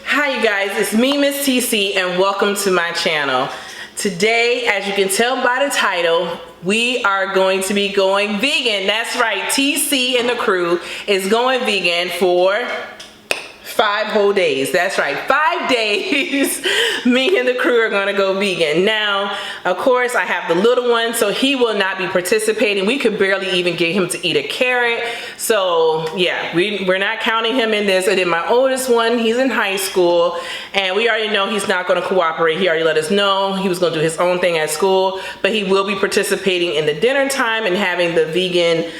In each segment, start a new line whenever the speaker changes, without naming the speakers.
Hi you guys, it's me, Miss TC, and welcome to my channel. Today, as you can tell by the title, we are going to be going vegan. That's right, TC and the crew is going vegan for 5 whole days. That's right, 5 days. Me and the crew are gonna go vegan. Now, of course, I have the little one, so he will not be participating. We could barely even get him to eat a carrot. So yeah, we're not counting him in this. And then my oldest one, he's in high school, and we already know he's not gonna cooperate. He already let us know he was gonna do his own thing at school, but he will be participating in the dinner time and having the vegan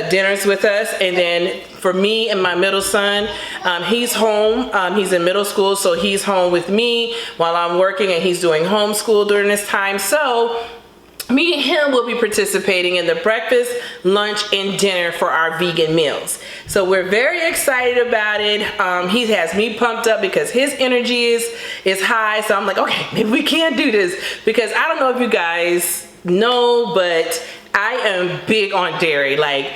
dinners with us. And then for me and my middle son, he's home. He's in middle school, so he's home with me while I'm working, and he's doing homeschool during this time. So me and him will be participating in the breakfast, lunch, and dinner for our vegan meals. So we're very excited about it. He has me pumped up because his energy is high. So I'm like, okay, maybe we can do this, because I don't know if you guys know, but I am big on dairy. Like,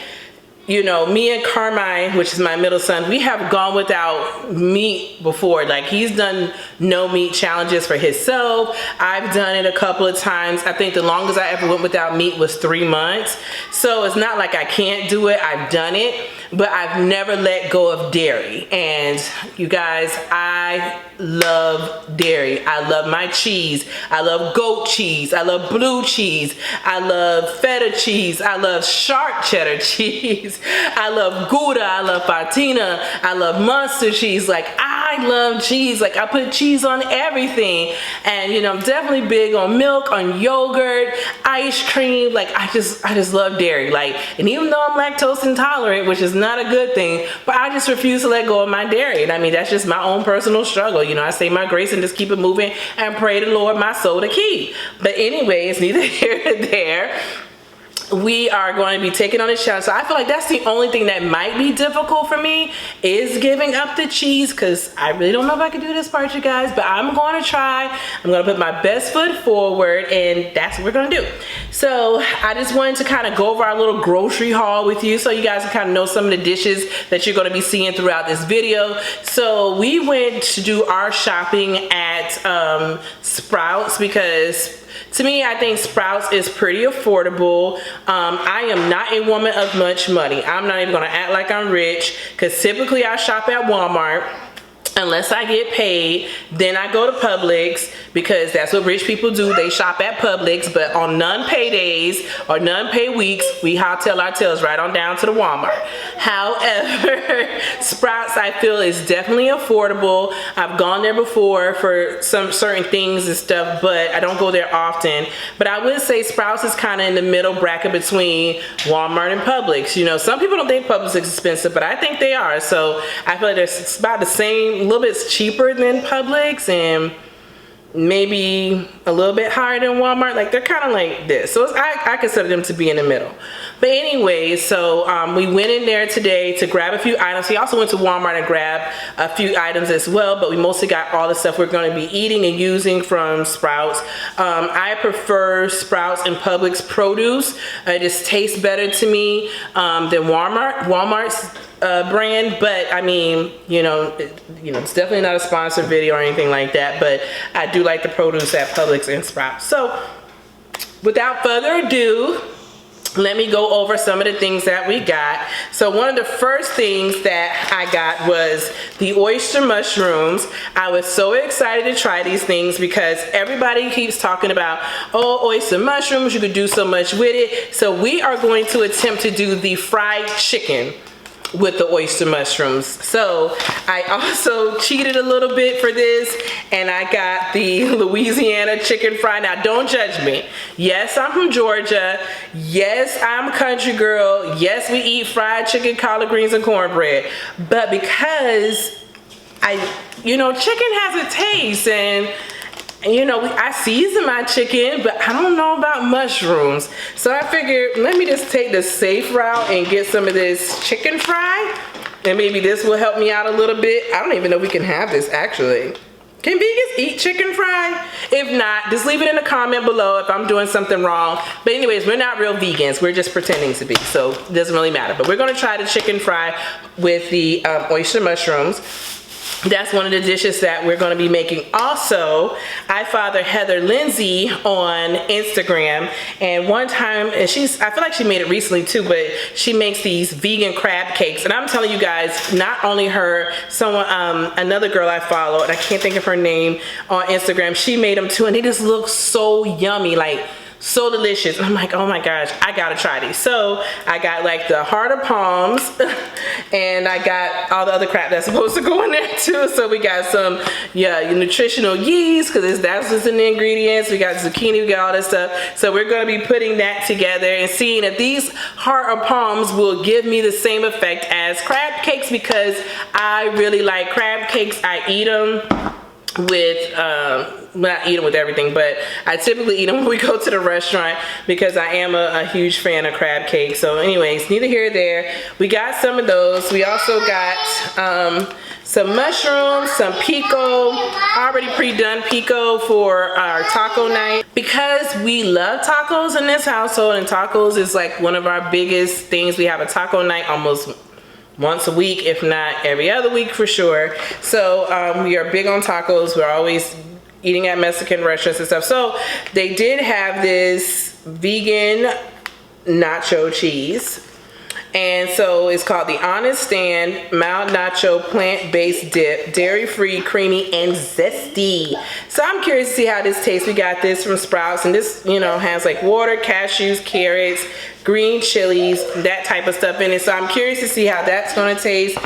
you know, me and Carmine, which is my middle son, we have gone without meat before. Like, he's done no meat challenges for himself. I've done it a couple of times. I think the longest I ever went without meat was 3 months. So it's not like I can't do it. I've done it, but I've never let go of dairy. And you guys, I love dairy. I love my cheese. I love goat cheese. I love blue cheese. I love feta cheese. I love sharp cheddar cheese. I love Gouda. I love Fatina. I love Munster cheese. Like, I love cheese. Like, I put cheese on everything. And you know, I'm definitely big on milk, on yogurt, ice cream. Like, I just love dairy. Like, and even though I'm lactose intolerant, which is not a good thing, but I just refuse to let go of my dairy. And I mean, that's just my own personal struggle. You know, I say my grace and just keep it moving and pray to Lord my soul to keep. But anyways, neither here nor there. We are going to be taking on this challenge. So I feel like that's the only thing that might be difficult for me, is giving up the cheese, because I really don't know if I can do this part, you guys, but I'm going to try. I'm going to put my best foot forward, and that's what we're going to do. So I just wanted to kind of go over our little grocery haul with you, so you guys can kind of know some of the dishes that you're going to be seeing throughout this video. So we went to do our shopping at Sprouts, because to me, I think Sprouts is pretty affordable. I am not a woman of much money. I'm not even gonna act like I'm rich, because typically I shop at Walmart. Unless I get paid, then I go to Publix, because that's what rich people do. They shop at Publix, but on non-pay days or non-pay weeks, we hightail our tails right on down to the Walmart. However, Sprouts, I feel, is definitely affordable. I've gone there before for some certain things and stuff, but I don't go there often. But I would say Sprouts is kind of in the middle bracket between Walmart and Publix. You know, some people don't think Publix is expensive, but I think they are. So I feel like it's about the same, a little bit cheaper than Publix, and maybe a little bit higher than Walmart. Like, they're kind of like this. So I consider them to be in the middle. But anyway, so we went in there today to grab a few items. We also went to Walmart and grabbed a few items as well, but we mostly got all the stuff we're going to be eating and using from Sprouts. I prefer Sprouts and Publix produce. It just tastes better to me than Walmart's brand, but I mean, it's definitely not a sponsored video or anything like that, but I do like the produce at Publix and Sprouts. So without further ado, let me go over some of the things that we got. So one of the first things that I got was the oyster mushrooms. I was so excited to try these things because everybody keeps talking about, oh, oyster mushrooms, you could do so much with it. So we are going to attempt to do the fried chicken with the oyster mushrooms. So I also cheated a little bit for this, and I got the Louisiana chicken fry. Now don't judge me. Yes, I'm from Georgia. Yes, I'm a country girl. Yes, we eat fried chicken, collard greens, and cornbread. But because chicken has a taste, and I season my chicken, but I don't know about mushrooms. So I figured, let me just take the safe route and get some of this chicken fry. And maybe this will help me out a little bit. I don't even know if we can have this actually. Can vegans eat chicken fry? If not, just leave it in the comment below if I'm doing something wrong. But anyways, we're not real vegans. We're just pretending to be. So it doesn't really matter. But we're going to try the chicken fry with the oyster mushrooms. That's one of the dishes that we're going to be making. Also, I follow Heather Lindsay on Instagram, and one time, and I feel like she made it recently too, but she makes these vegan crab cakes. And I'm telling you guys, not only her, another girl I follow, and I can't think of her name, on Instagram, she made them too, and they just look so yummy, like so delicious. And I'm like, oh my gosh, I gotta try these. So I got like the heart of palms and I got all the other crap that's supposed to go in there too. So we got some nutritional yeast, because that's what's in the ingredients. We got zucchini, we got all that stuff. So we're gonna be putting that together and seeing if these heart of palms will give me the same effect as crab cakes, because I really like crab cakes. I eat them with not eat them with everything, but I typically eat them when we go to the restaurant because I am a huge fan of crab cake. So anyways, neither here nor there. We got some of those. We also got some mushrooms, some pico, already pre-done pico for our taco night. Because we love tacos in this household, and tacos is like one of our biggest things. We have a taco night almost once a week, if not every other week for sure. So we are big on tacos. We're always eating at Mexican restaurants and stuff. So they did have this vegan nacho cheese. And so it's called the Honest Stand Mild Nacho Plant-Based Dip, dairy-free, creamy, and zesty. So I'm curious to see how this tastes. We got this from Sprouts, and this, has like water, cashews, carrots, green chilies, that type of stuff in it. So I'm curious to see how that's gonna taste.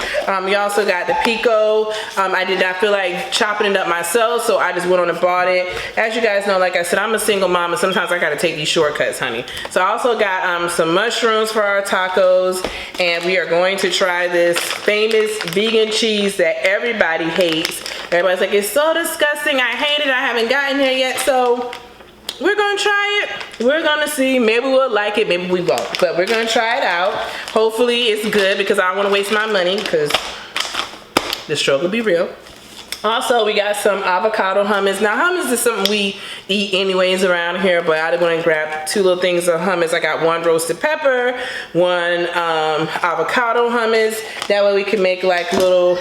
We also got the pico. I did not feel like chopping it up myself, so I just went on and bought it. As you guys know, like I said, I'm a single mom, and sometimes I gotta take these shortcuts, honey. So I also got some mushrooms for our tacos, and we are going to try this famous vegan cheese that everybody hates. Everybody's like, it's so disgusting, I hate it, I haven't gotten here yet. So we're gonna try it. We're gonna see. Maybe we'll like it, maybe we won't. But we're gonna try it out. Hopefully it's good, because I don't wanna waste my money, because the struggle be real. Also, we got some avocado hummus. Now, hummus is something we eat anyways around here, but I went and grabbed 2 little things of hummus. I got 1 roasted pepper, 1 avocado hummus. That way we can make like little,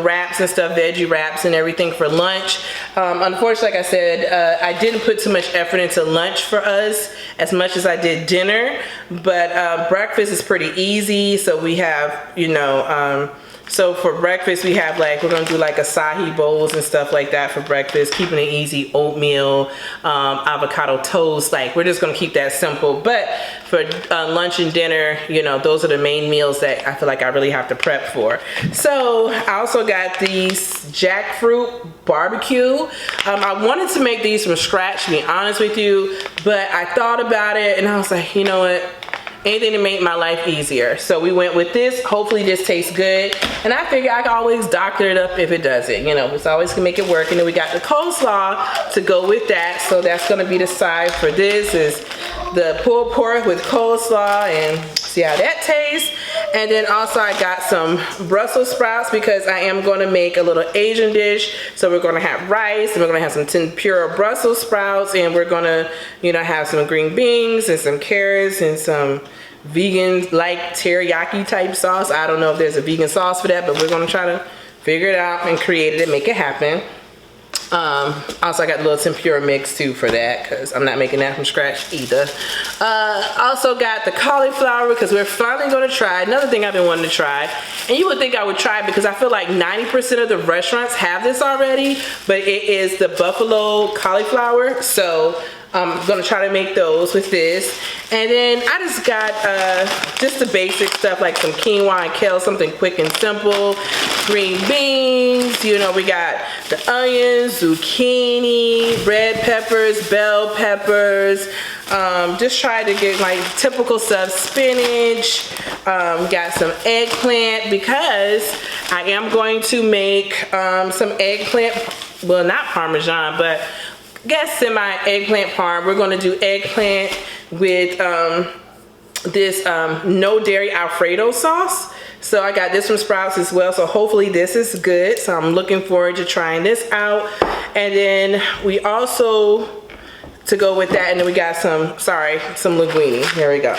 wraps and stuff, veggie wraps and everything for lunch. Unfortunately, like I said, I didn't put too much effort into lunch for us as much as I did dinner, but breakfast is pretty easy. So we have, so for breakfast, we have we're gonna do like acai bowls and stuff like that for breakfast, keeping it easy, oatmeal, avocado toast. We're just gonna keep that simple. But for lunch and dinner, those are the main meals that I feel like I really have to prep for. So I also got these jackfruit barbecue. I wanted to make these from scratch, to be honest with you, but I thought about it and I was like, you know what? Anything to make my life easier. So we went with this. Hopefully this tastes good. And I figure I can always doctor it up if it doesn't. It's always gonna make it work. And then we got the coleslaw to go with that. So that's gonna be the side for this, is the pulled pork with coleslaw and see how that tastes. And then also I got some Brussels sprouts because I am going to make a little Asian dish. So we're going to have rice and we're going to have some tempura Brussels sprouts, and we're going to, you know, have some green beans and some carrots and some vegan like teriyaki type sauce. I don't know if there's a vegan sauce for that, but we're going to try to figure it out and create it and make it happen. Also I got a little tempura mix too for that because I'm not making that from scratch either. Also got the cauliflower because we're finally going to try another thing I've been wanting to try, and you would think I would try because I feel like 90% of the restaurants have this already, but it is the buffalo cauliflower. So I'm gonna try to make those with this. And then I just got just the basic stuff like some quinoa and kale, something quick and simple. Green beans, you know, we got the onions, zucchini, red peppers, bell peppers. Just try to get like typical stuff, spinach. Got some eggplant because I am going to make some eggplant, well, not Parmesan, but guess semi eggplant parm. We're going to do eggplant with this no dairy Alfredo sauce. So I got this from Sprouts as well. So hopefully this is good. So I'm looking forward to trying this out. And then we also, to go with that, and then we got some linguine. Here we go.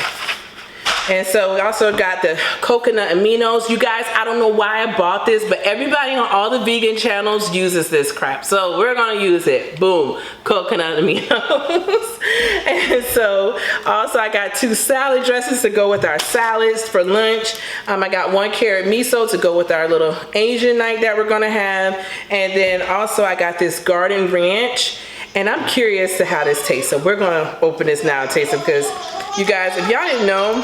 And so we also got the coconut aminos. You guys, I don't know why I bought this, but everybody on all the vegan channels uses this crap. So we're gonna use it. Boom, coconut aminos. And so also I got 2 salad dressings to go with our salads for lunch. I got 1 carrot miso to go with our little Asian night that we're gonna have. And then also I got this garden ranch. And I'm curious to how this tastes. So we're gonna open this now and taste it because you guys, if y'all didn't know,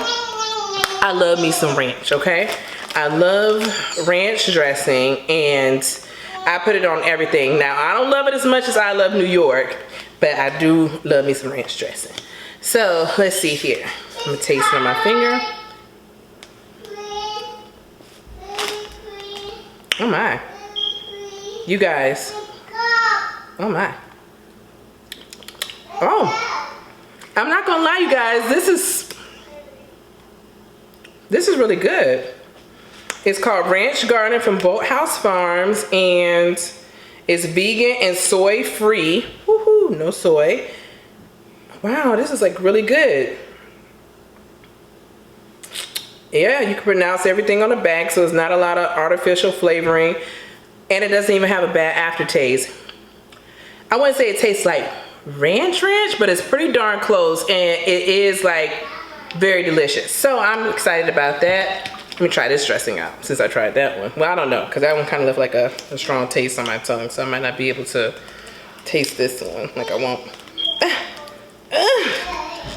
I love me some ranch, okay? I love ranch dressing and I put it on everything. Now, I don't love it as much as I love New York, but I do love me some ranch dressing. So, let's see here. I'm gonna taste it on my finger. Oh my. You guys. Oh my. Oh. I'm not gonna lie, you guys, this is really good. It's called Ranch Garden from Boathouse Farms, and it's vegan and soy free. Woohoo, no soy. Wow, this is like really good. Yeah, you can pronounce everything on the back, so it's not a lot of artificial flavoring, and it doesn't even have a bad aftertaste. I wouldn't say it tastes like ranch, but it's pretty darn close, and it is like very delicious. So I'm excited about that. Let me try this dressing out since I tried that one. Well, I don't know, because that one kind of left like a strong taste on my tongue, so I might not be able to taste this one like I want.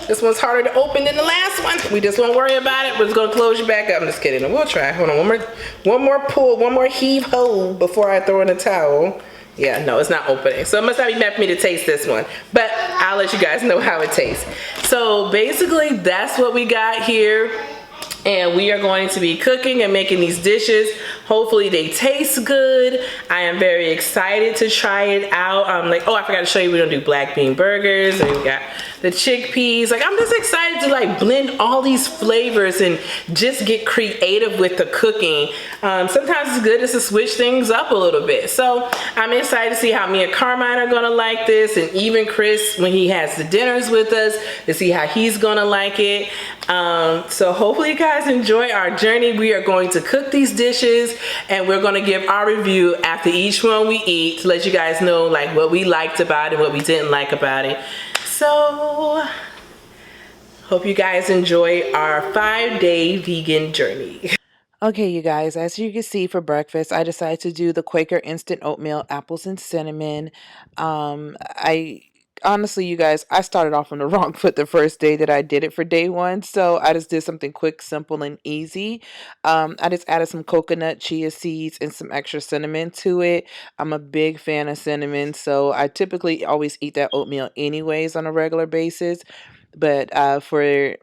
This one's harder to open than the last one. We just won't worry about it. We're just gonna close you back up. I'm just kidding. We'll try. Hold on, one more pull, one more heave ho before I throw in the towel. Yeah, no, it's not opening. So it must not be meant for me to taste this one, but I'll let you guys know how it tastes. So basically that's what we got here. And we are going to be cooking and making these dishes. Hopefully they taste good. I am very excited to try it out. Like, oh, I forgot to show you, we're gonna do black bean burgers, and we got the chickpeas. Like, I'm just excited to like blend all these flavors and just get creative with the cooking. Sometimes it's good just to switch things up a little bit. So I'm excited to see how me and Carmine are gonna like this, and even Chris when he has the dinners with us, to see how he's gonna like it. So hopefully you guys enjoy our journey. We are going to cook these dishes, and we're going to give our review after each one we eat to let you guys know like what we liked about it, what we didn't like about it. So hope you guys enjoy our 5-day vegan journey. Okay, you guys, as you can see for breakfast, I decided to do the Quaker instant oatmeal, apples and cinnamon. Honestly, you guys, I started off on the wrong foot the first day that I did it for day 1. So I just did something quick, simple, and easy. I just added some coconut, chia seeds, and some extra cinnamon to it. I'm a big fan of cinnamon, so I typically always eat that oatmeal anyways on a regular basis. But for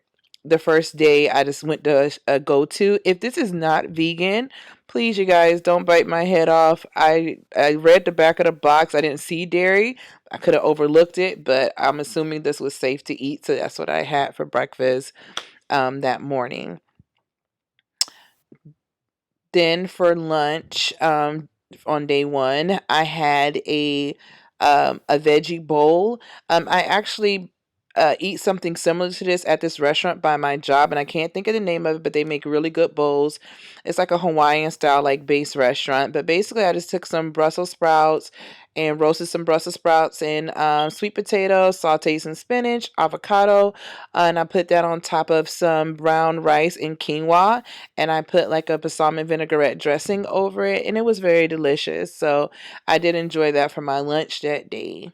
the first day I just went to a go-to. If this is not vegan, please, you guys, don't bite my head off. I read the back of the box. I didn't see dairy. I could have overlooked it, but I'm assuming this was safe to eat, so that's what I had for breakfast that morning. Then for lunch, on day one, I had a veggie bowl. I actually eat something similar to this at this restaurant by my job, and I can't think of the name of it, but they make really good bowls. It's like a Hawaiian style, like base restaurant. But basically, I just took some Brussels sprouts and roasted some Brussels sprouts and sweet potatoes, sauteed some spinach, avocado, and I put that on top of some brown rice and quinoa, and I put like a balsamic vinaigrette dressing over it, and it was very delicious. So I did enjoy that for my lunch that day.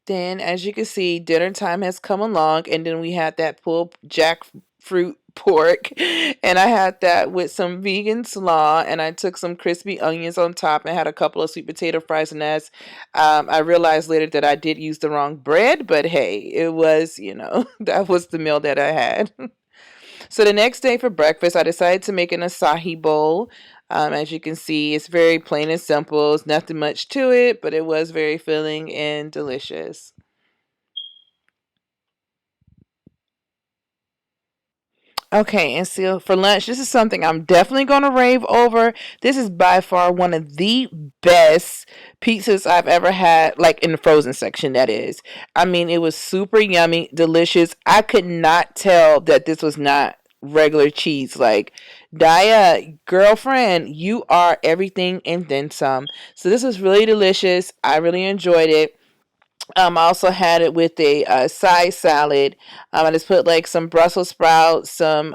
Then, as you can see, dinner time has come along, and then we had that pulled jackfruit pork, and I had that with some vegan slaw, and I took some crispy onions on top and had a couple of sweet potato fries. And that's, I realized later that I did use the wrong bread, but hey, it was, that was the meal that I had. So the next day for breakfast, I decided to make an acai bowl. As you can see, it's very plain and simple. It's nothing much to it, but it was very filling and delicious. Okay, and so for lunch, this is something I'm definitely going to rave over. This is by far one of the best pizzas I've ever had, like in the frozen section, that is. I mean, it was super yummy, delicious. I could not tell that this was not regular cheese. Like, Daya, girlfriend, you are everything and then some. So this was really delicious. I really enjoyed it. I also had it with a side salad. I just put like some Brussels sprouts, some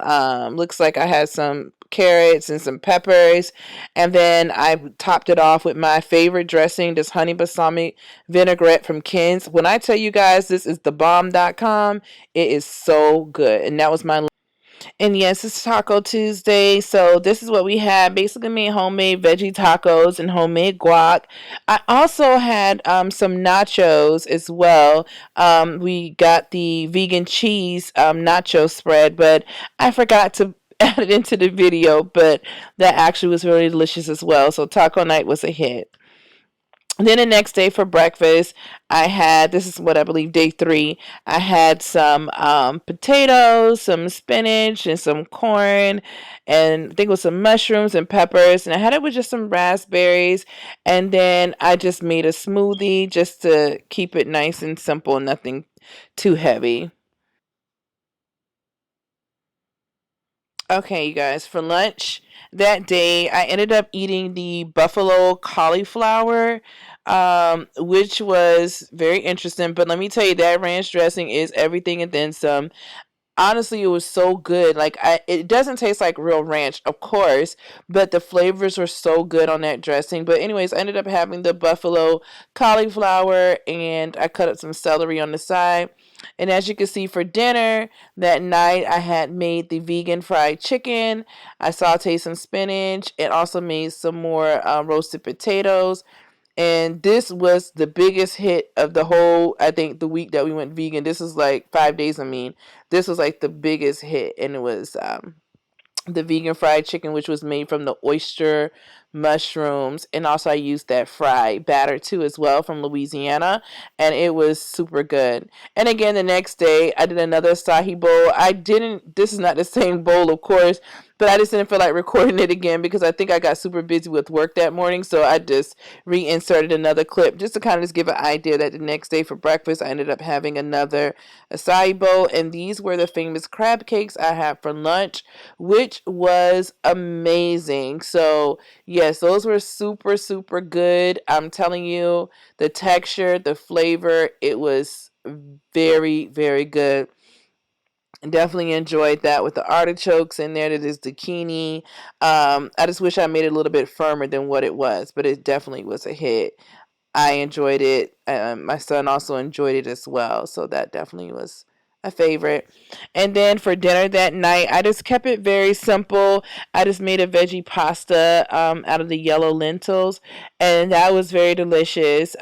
looks like I had some carrots and some peppers, and then I topped it off with my favorite dressing, this honey balsamic vinaigrette from Ken's. When I tell you guys this is the bomb.com, it is so good, and that was my. And yes, it's Taco Tuesday. So this is what we had. Basically made homemade veggie tacos and homemade guac. I also had some nachos as well. We got the vegan cheese nacho spread, but I forgot to add it into the video, but that actually was really delicious as well. So taco night was a hit. Then the next day for breakfast, I had, this is what I believe day three, I had some potatoes, some spinach, and some corn, and I think it was some mushrooms and peppers. And I had it with just some raspberries. And then I just made a smoothie just to keep it nice and simple, nothing too heavy. Okay, you guys, for lunch that day, I ended up eating the buffalo cauliflower, which was very interesting. But let me tell you, that ranch dressing is everything and then some. Honestly, it was so good. Like, it doesn't taste like real ranch, of course, but the flavors were so good on that dressing. But anyways, I ended up having the buffalo cauliflower, and I cut up some celery on the side. And as you can see, for dinner that night, I had made the vegan fried chicken. I sauteed some spinach and also made some more roasted potatoes. And this was the biggest hit of the whole, I think, the week that we went vegan. This was like 5 days, I mean. This was like the biggest hit. And it was the vegan fried chicken, which was made from the oyster mushrooms, and also I used that fried batter too as well from Louisiana, and it was super good. And again, the next day I did another acai bowl. I didn't, this is not the same bowl, of course, but I just didn't feel like recording it again because I think I got super busy with work that morning, so I just reinserted another clip just to kind of just give an idea that the next day for breakfast I ended up having another acai bowl, and these were the famous crab cakes I had for lunch, which was amazing. So yes, those were super, super good. I'm telling you, the texture, the flavor, it was very, very good. Definitely enjoyed that with the artichokes in there. That is zucchini. I just wish I made it a little bit firmer than what it was, but it definitely was a hit. I enjoyed it. My son also enjoyed it as well. So that definitely was a favorite. And then for dinner that night, I just kept it very simple. I just made a veggie pasta out of the yellow lentils, and that was very delicious.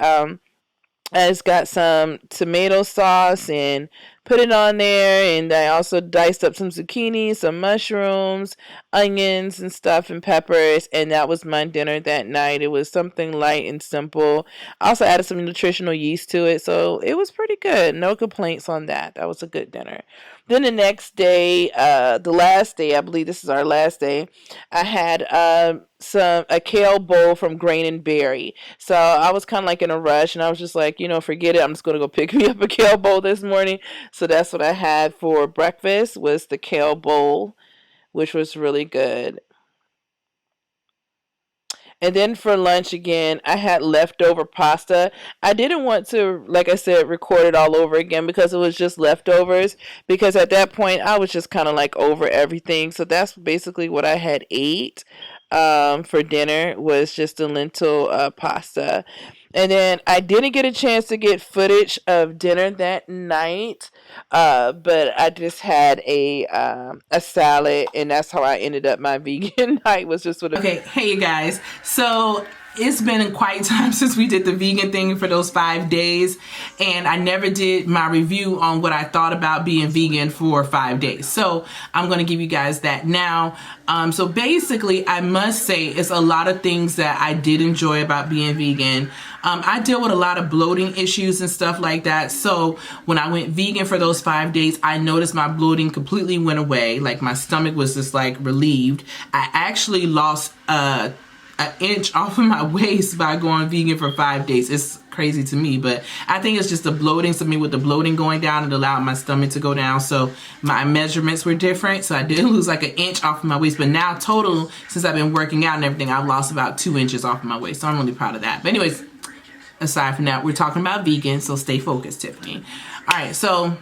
I just got some tomato sauce and put it on there. And I also diced up some zucchini, some mushrooms, onions, and stuff, and peppers. And that was my dinner that night. It was something light and simple. I also added some nutritional yeast to it. So it was pretty good. No complaints on that. That was a good dinner. Then the next day, the last day, I believe this is our last day, I had a kale bowl from Grain and Berry. So I was kind of like in a rush, and I was just like, forget it. I'm just gonna go pick me up a kale bowl this morning. So that's what I had for breakfast, was the kale bowl, which was really good. And then for lunch again, I had leftover pasta. I didn't want to, like I said, record it all over again because it was just leftovers. Because at that point, I was just kind of like over everything. So that's basically what I had ate for dinner, was just the lentil pasta. And then I didn't get a chance to get footage of dinner that night, but I just had a salad, and that's how I ended up my vegan night, was just with a.
Okay, hey you guys. So it's been quite time since we did the vegan thing for those 5 days, and I never did my review on what I thought about being vegan for 5 days. So I'm going to give you guys that now. So basically, I must say it's a lot of things that I did enjoy about being vegan. I deal with a lot of bloating issues and stuff like that. So when I went vegan for those 5 days, I noticed my bloating completely went away. Like my stomach was just like relieved. I actually lost an inch off of my waist by going vegan for 5 days. It's crazy to me, but I think it's just the bloating. So me with the bloating going down, it allowed my stomach to go down. So my measurements were different. So I did lose like an inch off of my waist, but now total, since I've been working out and everything, I've lost about 2 inches off of my waist. So I'm really proud of that. But anyways, aside from that, we're talking about vegan, so stay focused, Tiffany. All right, so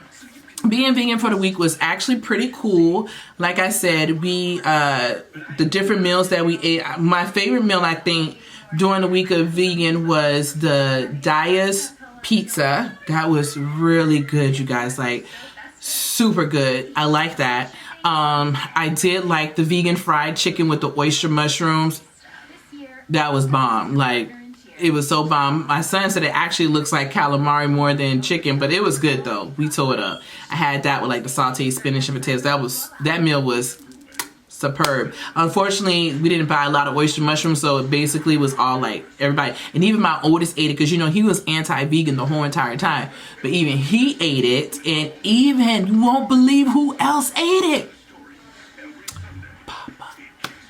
being vegan for the week was actually pretty cool. Like I said, the different meals that we ate. My favorite meal, I think, during the week of vegan was the Dias pizza. That was really good, you guys. Like, super good. I like that. I did like the vegan fried chicken with the oyster mushrooms. That was bomb. Like, it was so bomb. My son said it actually looks like calamari more than chicken, but it was good though. We tore it up. I had that with like the sauteed spinach and potatoes. That meal was superb. Unfortunately, we didn't buy a lot of oyster mushrooms, so it basically was all like everybody. And even my oldest ate it because he was anti-vegan the whole entire time. But even he ate it, and even you won't believe who else ate it.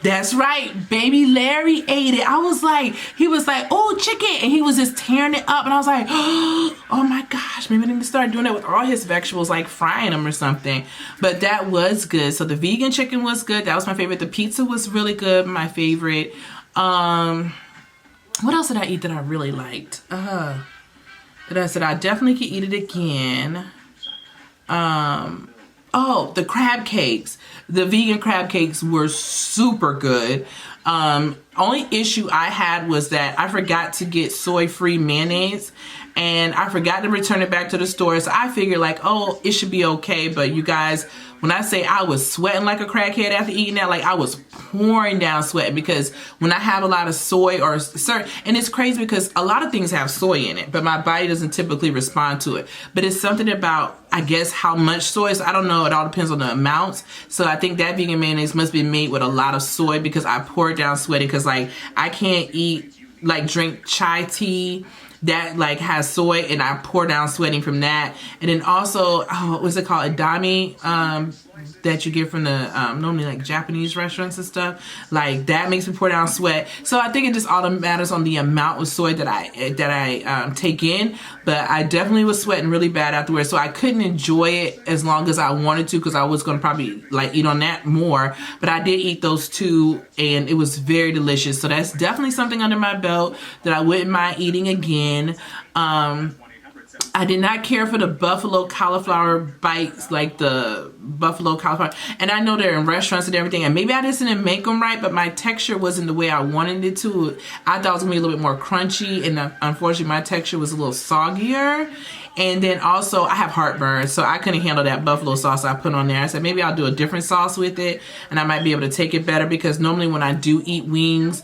That's right, baby Larry ate it. I was like, he was like, oh, chicken. And he was just tearing it up. And I was like, oh my gosh, maybe I need to start doing that with all his vegetables, like frying them or something. But that was good. So the vegan chicken was good. That was my favorite. The pizza was really good, my favorite. What else did I eat that I really liked? That I said I definitely could eat it again. Oh, the crab cakes. The vegan crab cakes were super good. Only issue I had was that I forgot to get soy-free mayonnaise, and I forgot to return it back to the store. So I figured like, oh, it should be okay. But you guys, when I say I was sweating like a crackhead after eating that, like I was pouring down sweat, because when I have a lot of soy or certain, and it's crazy because a lot of things have soy in it, but my body doesn't typically respond to it. But it's something about, I guess, how much soy. So I don't know. It all depends on the amounts. So I think that vegan mayonnaise must be made with a lot of soy, because I poured down sweating, because like I can't eat, like drink chai tea that like has soy, and I pour down sweating from that. And then also, what's it called, edamame, that you get from the normally like Japanese restaurants and stuff, like that makes me pour down sweat. So I think it just all matters on the amount of soy that I take in. But I definitely was sweating really bad afterwards, so I couldn't enjoy it as long as I wanted to, because I was going to probably like eat on that more. But I did eat those two, and it was very delicious. So that's definitely something under my belt that I wouldn't mind eating again. I did not care for the buffalo cauliflower bites, like the buffalo cauliflower. And I know they're in restaurants and everything, and maybe I just didn't make them right, but my texture wasn't the way I wanted it to. I thought it was going to be a little bit more crunchy, and unfortunately my texture was a little soggier. And then also I have heartburn, so I couldn't handle that buffalo sauce I put on there. I said maybe I'll do a different sauce with it, and I might be able to take it better, because normally when I do eat wings,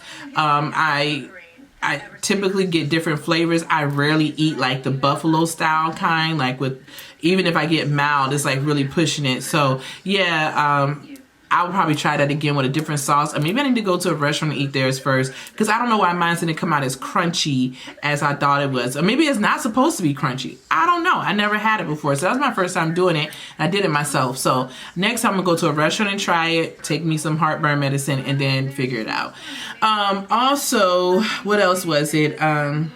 I typically get different flavors. I rarely eat like the buffalo style kind, like with, even if I get mild, it's like really pushing it. So yeah, I would probably try that again with a different sauce. Or maybe I need to go to a restaurant and eat theirs first, because I don't know why mine didn't come out as crunchy as I thought it was. Or maybe it's not supposed to be crunchy. I don't know. I never had it before. So that was my first time doing it. And I did it myself. So next time I'm going to go to a restaurant and try it, take me some heartburn medicine, and then figure it out. Also, what else was it? I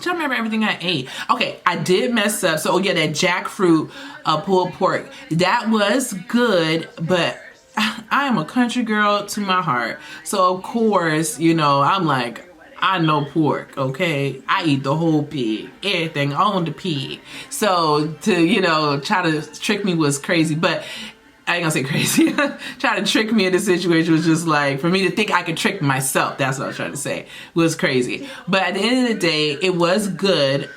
don't remember everything I ate. Okay, I did mess up. So yeah, that jackfruit pulled pork, that was good, but I am a country girl to my heart. So of course, you know, I'm like, I know pork, okay? I eat the whole pig, everything on the pig. So to, you know, try to trick me was crazy, but I ain't gonna say crazy. Try to trick me in this situation was just like, for me to think I could trick myself, that's what I was trying to say, was crazy. But at the end of the day, it was good.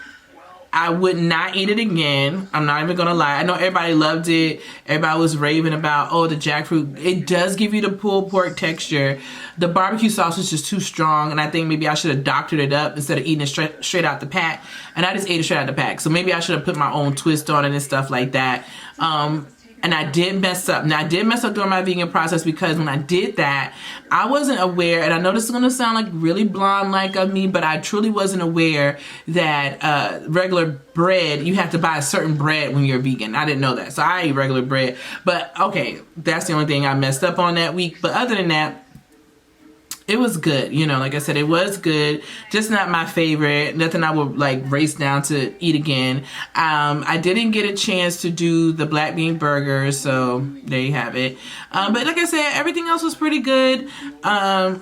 I would not eat it again. I'm not even gonna lie. I know everybody loved it. Everybody was raving about, oh, the jackfruit. It does give you the pulled pork texture. The barbecue sauce was just too strong, and I think maybe I should have doctored it up instead of eating it straight out the pack. And I just ate it straight out the pack. So maybe I should have put my own twist on it and stuff like that. And I did mess up. Now, I did mess up during my vegan process, because when I did that, I wasn't aware, and I know this is going to sound like really blonde-like of me, but I truly wasn't aware that regular bread, you have to buy a certain bread when you're vegan. I didn't know that. So I eat regular bread. But, okay, that's the only thing I messed up on that week. But other than that, it was good. You know, like I said, it was good. Just not my favorite. Nothing I would like race down to eat again. I didn't get a chance to do the black bean burger, so there you have it. But like I said, everything else was pretty good. I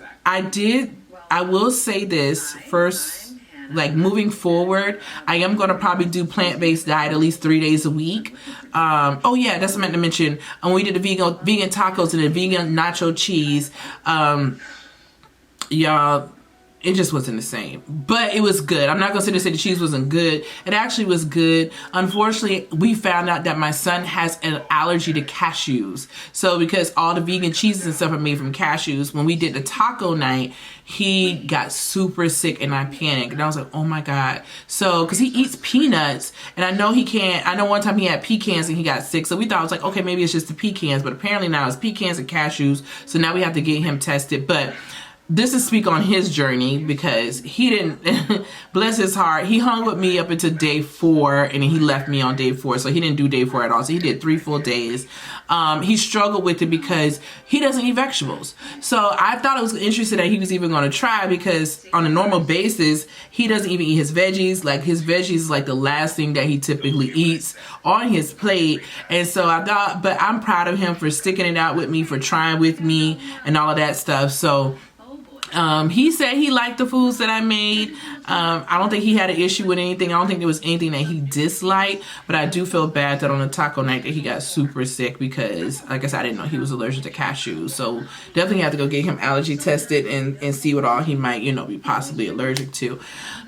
will say this first, like moving forward, I am going to probably do plant-based diet at least 3 days a week. Oh yeah, that's what I meant to mention. When we did the vegan tacos and the vegan nacho cheese, y'all, it just wasn't the same, but it was good. I'm not gonna sit there and say the cheese wasn't good. It actually was good. Unfortunately, we found out that my son has an allergy to cashews. So because all the vegan cheeses and stuff are made from cashews, when we did the taco night, he got super sick and I panicked. And I was like, oh my God. So, cause he eats peanuts and I know he can't, I know one time he had pecans and he got sick. So we thought, it was like, okay, maybe it's just the pecans, but apparently now it's pecans and cashews. So now we have to get him tested. But this is speak on his journey, because he didn't, bless his heart, he hung with me up until day 4 and he left me on day 4. So he didn't do day 4 at all. So he did 3 full days. He struggled with it because he doesn't eat vegetables. So I thought it was interesting that he was even going to try, because on a normal basis, he doesn't even eat his veggies. Like his veggies is like the last thing that he typically eats on his plate. And so I thought, but I'm proud of him for sticking it out with me, for trying with me and all of that stuff. So he said he liked the foods that I made. I don't think he had an issue with anything. I don't think there was anything that he disliked, but I do feel bad that on the taco night that he got super sick, because like I said, I didn't know he was allergic to cashews. So definitely have to go get him allergy tested and see what all he might, be possibly allergic to.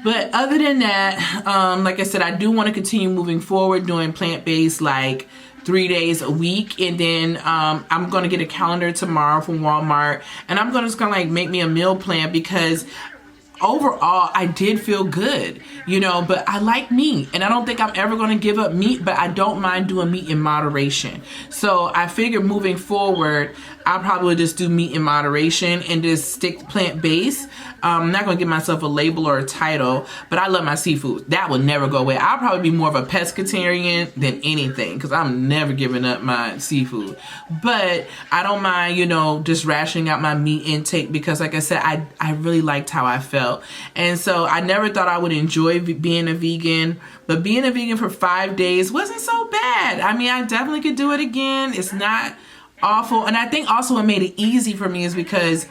But other than that, like I said, I do want to continue moving forward doing plant-based, like 3 days a week. And then I'm going to get a calendar tomorrow from Walmart, and I'm going to just kind of like make me a meal plan, because overall I did feel good, but I like meat and I don't think I'm ever going to give up meat, but I don't mind doing meat in moderation. So I figure moving forward, I'll probably just do meat in moderation and just stick plant-based. I'm not going to give myself a label or a title, but I love my seafood. That will never go away. I'll probably be more of a pescatarian than anything, because I'm never giving up my seafood. But I don't mind, just rationing out my meat intake, because like I said, I really liked how I felt. And so I never thought I would enjoy being a vegan, but being a vegan for 5 days wasn't so bad. I mean, I definitely could do it again. It's not awful. And I think also what made it easy for me is because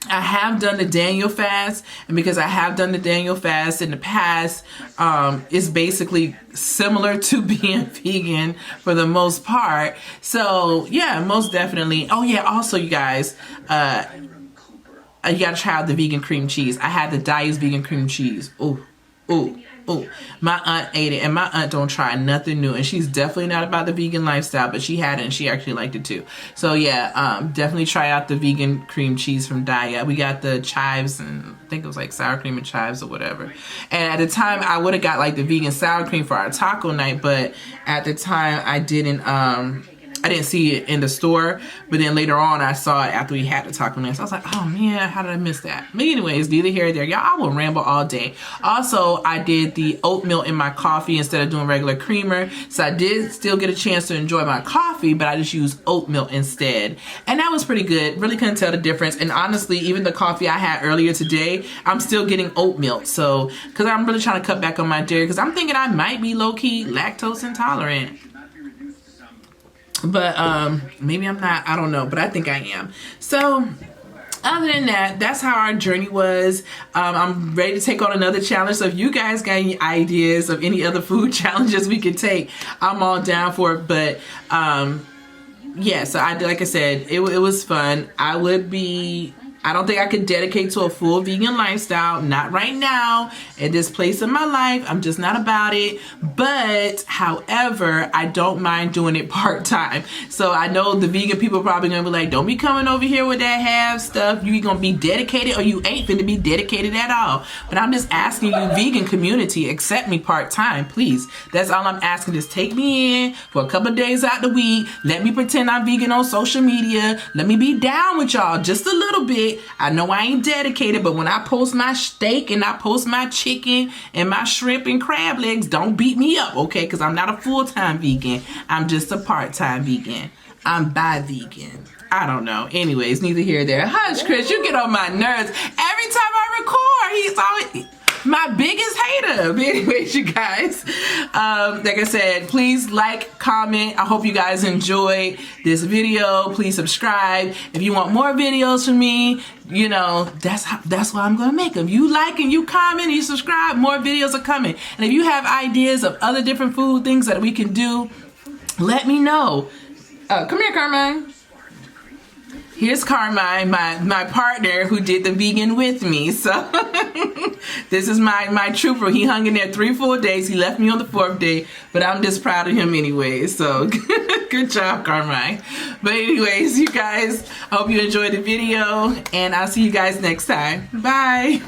I have done the Daniel fast, and because I have done the Daniel fast in the past, it's basically similar to being vegan for the most part. So yeah, most definitely. Oh yeah, also you guys, you gotta try out the vegan cream cheese. I had the Diet's vegan cream cheese. Oh, Oh, my aunt ate it, and my aunt don't try nothing new, and she's definitely not about the vegan lifestyle, but she had it and she actually liked it too. So yeah, definitely try out the vegan cream cheese from Daya. We got the chives, and I think it was like sour cream and chives or whatever. And at the time, I would have got like the vegan sour cream for our taco night, but at the time I didn't see it in the store, but then later on I saw it after we had the taco night. So I was like, oh man, how did I miss that? But anyways, neither here nor there. Y'all, I will ramble all day. Also, I did the oatmeal in my coffee instead of doing regular creamer. So I did still get a chance to enjoy my coffee, but I just used oatmeal instead. And that was pretty good. Really couldn't tell the difference. And honestly, even the coffee I had earlier today, I'm still getting oatmeal. So, because I'm really trying to cut back on my dairy, because I'm thinking I might be low-key lactose intolerant. But maybe I'm not, I don't know, but I think I am. So other than that, that's how our journey was. I'm ready to take on another challenge. So if you guys got any ideas of any other food challenges we could take, I'm all down for it. But yeah, so like I said, it was fun. I don't think I could dedicate to a full vegan lifestyle. Not right now. At this place in my life, I'm just not about it. But, however, I don't mind doing it part-time. So I know the vegan people are probably going to be like, don't be coming over here with that half stuff. You going to be dedicated, or you ain't finna be dedicated at all. But I'm just asking you, vegan community, accept me part-time, please. That's all I'm asking. Just take me in for a couple of days out the week. Let me pretend I'm vegan on social media. Let me be down with y'all just a little bit. I know I ain't dedicated, but when I post my steak and I post my chicken and my shrimp and crab legs, don't beat me up, okay? Because I'm not a full-time vegan. I'm just a part-time vegan. I'm bi-vegan. I don't know. Anyways, neither here nor there. Hush, Chris, you get on my nerves. Every time I record, he's always my biggest hater. But anyways, you guys, like I said, please like, comment. I hope you guys enjoyed this video. Please subscribe. If you want more videos from me, you know, that's why I'm gonna make them. You like and you comment and you subscribe, more videos are coming. And if you have ideas of other different food things that we can do, let me know. Come here, Carmine. Here's Carmine, my partner who did the vegan with me. So this is my trooper. He hung in there 3 full days. He left me on the 4th day, but I'm just proud of him anyway. So good job, Carmine. But anyways, you guys, I hope you enjoyed the video, and I'll see you guys next time. Bye.